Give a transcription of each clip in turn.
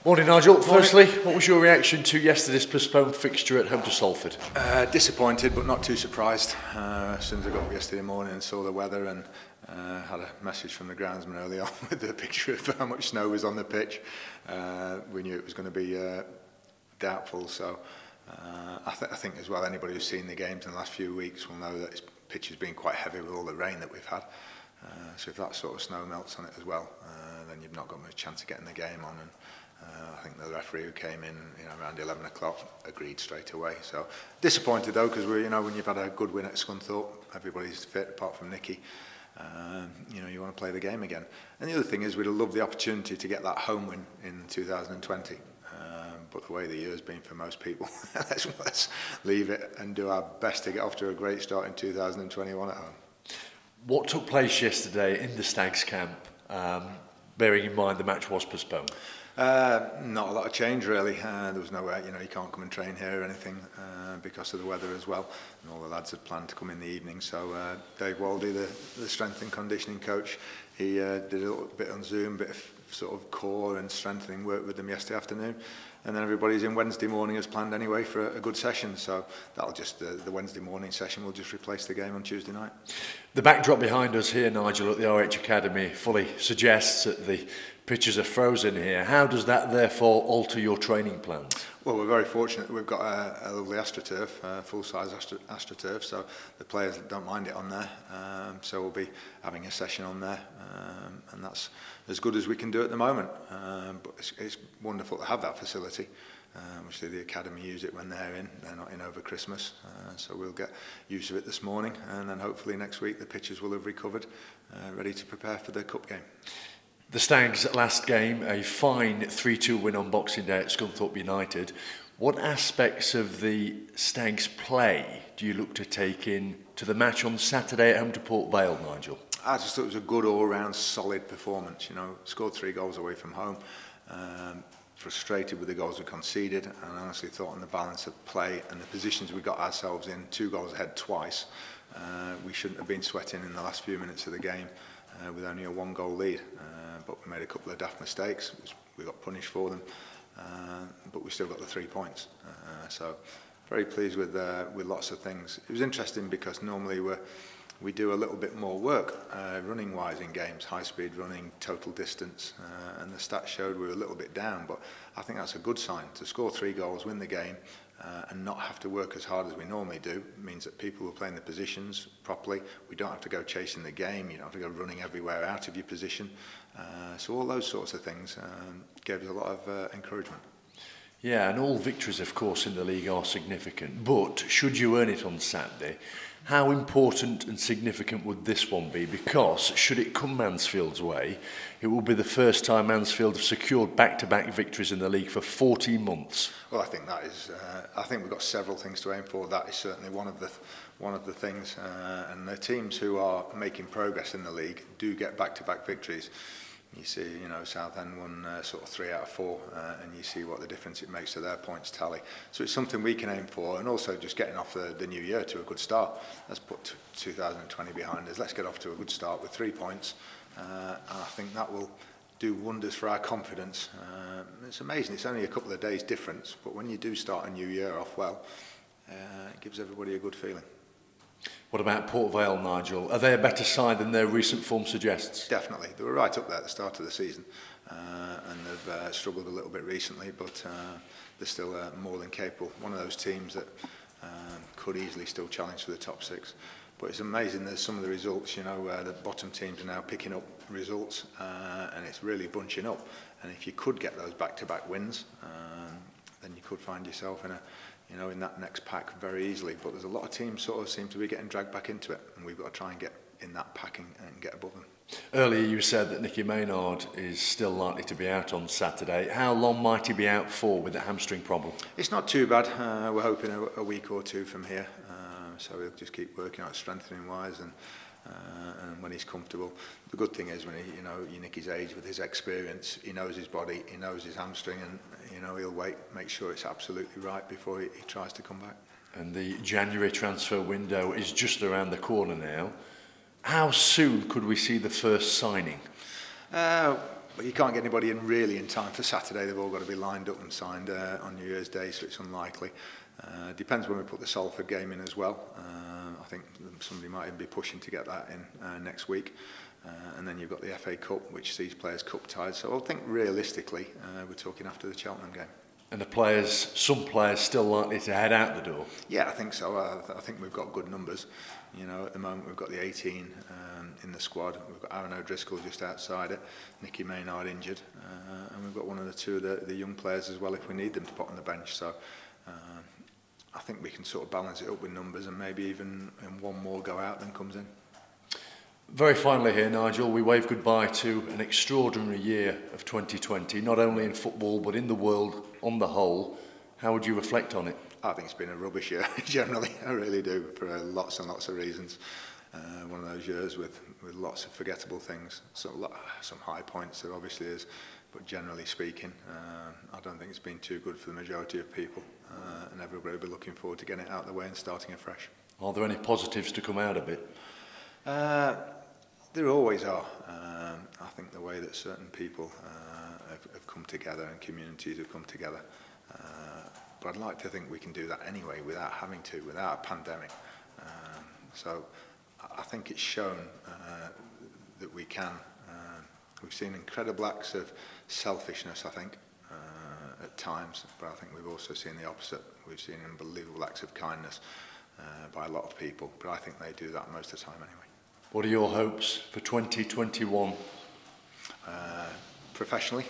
Morning, Nigel. Firstly, what was your reaction to yesterday's postponed fixture at home to Salford? Disappointed, but not too surprised. As soon as I got up yesterday morning and saw the weather and had a message from the groundsman early on with the picture of how much snow was on the pitch, we knew it was going to be doubtful. So I think as well, anybody who's seen the games in the last few weeks will know that this pitch has been quite heavy with all the rain that we've had. So if that sort of snow melts on it as well, then you've not got much chance of getting the game on. And I think the referee who came in, around 11 o'clock agreed straight away. So disappointed though, because when you've had a good win at Scunthorpe, everybody's fit apart from Nicky. You want to play the game again. And the other thing is, we'd have loved the opportunity to get that home win in 2020. But the way the year's been for most people, let's leave it and do our best to get off to a great start in 2021 at home. What took place yesterday in the Stags camp, bearing in mind the match was postponed? Not a lot of change really. There was no way, you can't come and train here or anything because of the weather as well. And all the lads had planned to come in the evening. So Dave Waldy, the strength and conditioning coach, he did a little bit on Zoom, bit of sort of core and strengthening work with them yesterday afternoon. And then everybody's in Wednesday morning as planned anyway for a good session. So that'll just, the Wednesday morning session will just replace the game on Tuesday night. The backdrop behind us here, Nigel, at the RH Academy fully suggests that the pitches are frozen here. How does that therefore alter your training plans? Well, we're very fortunate that we've got a lovely AstroTurf, full-size AstroTurf, so the players don't mind it on there. So we'll be having a session on there, and that's as good as we can do at the moment. But it's wonderful to have that facility. Obviously the academy use it when they're not in over Christmas, so we'll get use of it this morning, and then hopefully next week the pitches will have recovered, ready to prepare for the cup game. The Stags' last game, a fine 3-2 win on Boxing Day at Scunthorpe United. What aspects of the Stags' play do you look to take in to the match on Saturday at home to Port Vale, Nigel? I just thought it was a good all-round solid performance. Scored 3 goals away from home. Frustrated with the goals we conceded, and I honestly thought on the balance of play and the positions we got ourselves in, 2 goals ahead twice, we shouldn't have been sweating in the last few minutes of the game with only a 1-goal lead. But we made a couple of daft mistakes, which we got punished for them, but we still got the 3 points. So very pleased with lots of things. It was interesting because normally we do a little bit more work running wise in games, high speed running, total distance, and the stats showed we were a little bit down, but I think that's a good sign. To score 3 goals, win the game, and not have to work as hard as we normally do means that people are playing the positions properly. We don't have to go chasing the game, you don't have to go running everywhere out of your position. So all those sorts of things gave us a lot of encouragement. Yeah, and all victories, of course, in the league are significant. But should you earn it on Saturday, how important and significant would this one be? Because should it come Mansfield's way, it will be the first time Mansfield have secured back-to-back victories in the league for 14 months. Well, I think that is. I think we've got several things to aim for. That is certainly one of the things. And the teams who are making progress in the league do get back-to-back victories. You see, Southend won sort of 3 out of 4, and you see what the difference it makes to their points tally. So it's something we can aim for, and also just getting off the new year to a good start. Let's put 2020 behind us. Let's get off to a good start with 3 points, and I think that will do wonders for our confidence. It's amazing. It's only a couple of days difference, but when you do start a new year off well, it gives everybody a good feeling. What about Port Vale, Nigel? Are they a better side than their recent form suggests? Definitely. They were right up there at the start of the season, and they've struggled a little bit recently, but they're still more than capable. One of those teams that could easily still challenge for the top 6. But it's amazing that some of the results, the bottom teams are now picking up results, and it's really bunching up. And if you could get those back-to-back wins, then you could find yourself in that next pack very easily. But there's a lot of teams sort of seem to be getting dragged back into it, and we've got to try and get in that packing and get above them. Earlier you said that Nicky Maynard is still likely to be out on Saturday. How long might he be out for with the hamstring problem? It's not too bad. We're hoping a week or 2 from here. So we'll just keep working out strengthening wise and when he's comfortable. The good thing is when Nicky's age, with his experience, he knows his body, he knows his hamstring, and he'll wait, make sure it's absolutely right before he tries to come back. And the January transfer window is just around the corner now. How soon could we see the first signing? But you can't get anybody in really in time for Saturday. They've all got to be lined up and signed on New Year's Day, so it's unlikely. Depends when we put the Salford game in as well. I think somebody might even be pushing to get that in next week. And then you've got the FA Cup, which sees players cup tied. So I think realistically, we're talking after the Cheltenham game. And the players, some players still likely to head out the door? Yeah, I think so. I think we've got good numbers. You know, at the moment we've got the 18 in the squad. We've got Aaron O'Driscoll just outside it, Nicky Maynard injured, and we've got one or two of the young players as well if we need them to put on the bench. So I think we can sort of balance it up with numbers and maybe even one more go out than comes in. Very finally here, Nigel, we wave goodbye to an extraordinary year of 2020, not only in football but in the world on the whole. How would you reflect on it? I think it's been a rubbish year, generally. I really do, for lots and lots of reasons. One of those years with lots of forgettable things. So some high points, there obviously is, but generally speaking, I don't think it's been too good for the majority of people, and everybody will be looking forward to getting it out of the way and starting afresh. Are there any positives to come out of it? There always are. I think the way that certain people have come together and communities have come together. But I'd like to think we can do that anyway without having to, without a pandemic. So I think it's shown that we can. We've seen incredible acts of selfishness, I think, at times, but I think we've also seen the opposite. We've seen unbelievable acts of kindness by a lot of people, but I think they do that most of the time anyway. What are your hopes for 2021? Professionally?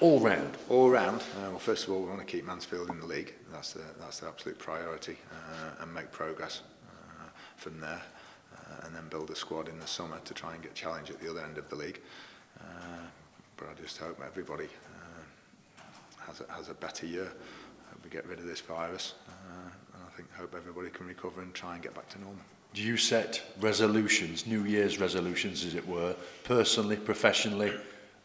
All round. All round. Well, first of all, we want to keep Mansfield in the league. That's the absolute priority, and make progress from there, and then build a squad in the summer to try and get challenge at the other end of the league. But I just hope everybody has a better year. Hope we get rid of this virus, and I hope everybody can recover and try and get back to normal. Do you set resolutions, New Year's resolutions, as it were, personally, professionally,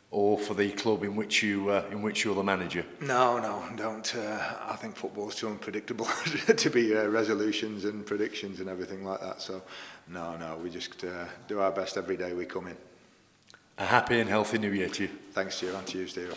or for the club in which you're the manager? No, don't. I think football's too unpredictable to be resolutions and predictions and everything like that. So, no, we just do our best every day we come in. A happy and healthy New Year to you. Thanks to you and to you, Steve.